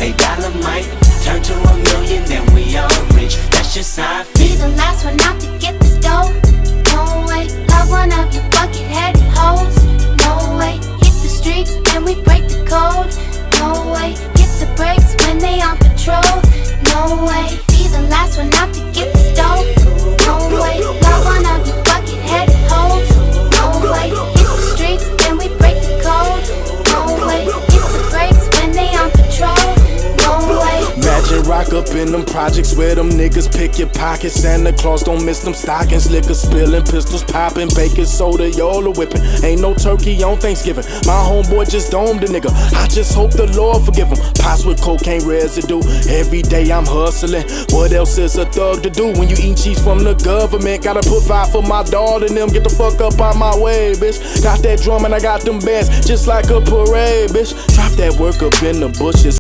A dollar might turn to a million, then we all rich. That's just how I Be feel. the last one out to get this dough. No way, love one of you bucket-headed hoes. No way, hit the streets and we break the code. No way, hit the brakes when they on patrol. No way, be the last one out to get this dough. No way, love one of you bucket-headed hoes. No way, hit the streets and we break the code. No way, hit the brakes when they on patrol. No way. Imagine rock up in them projects where them niggas pick your pockets. Santa Claus don't miss them stockings. Liquor spilling, pistols popping, baking soda, Yola whipping. Ain't no turkey on Thanksgiving. My homeboy just domed a nigga. I just hope the Lord forgive him. Pots with cocaine residue. Every day I'm hustling. What else is a thug to do when you eat cheese from the government? Gotta put five for my daughter and them. Get the fuck up out my way, bitch. Got that drum and I got them bands just like a parade, bitch. Drop that work up in the bushes.